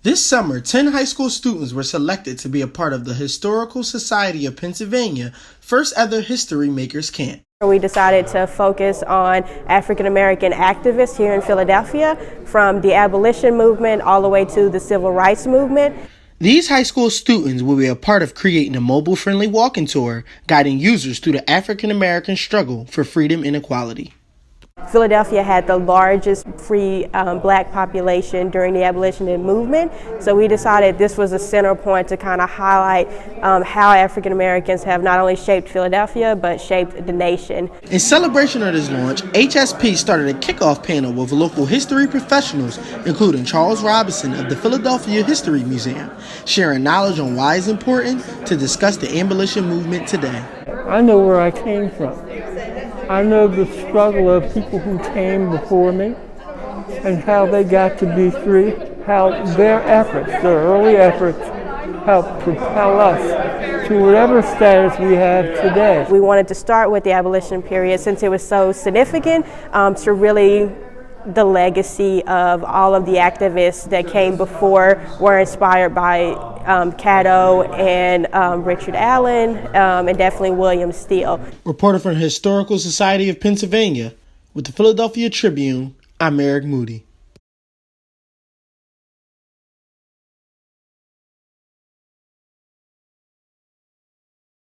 This summer, 10 high school students were selected to be a part of the Historical Society of Pennsylvania first ever History Makers Camp. We decided to focus on African American activists here in Philadelphia, from the abolition movement all the way to the civil rights movement. These high school students will be a part of creating a mobile-friendly walking tour, guiding users through the African American struggle for freedom and equality. Philadelphia had the largest free black population during the abolitionist movement, so we decided this was a center point to kind of highlight how African Americans have not only shaped Philadelphia but shaped the nation. In celebration of this launch, HSP started a kickoff panel with local history professionals, including Charles Robinson of the Philadelphia History Museum, sharing knowledge on why it's important to discuss the abolition movement today. I know where I came from. I know the struggle of people who came before me and how they got to be free, how their efforts, their early efforts, helped propel us to whatever status we have today. We wanted to start with the abolition period since it was so significant to really the legacy of all of the activists that came before were inspired by Cato and Richard Allen and definitely William Steele. Reporter from the Historical Society of Pennsylvania with the Philadelphia Tribune, I'm Moody.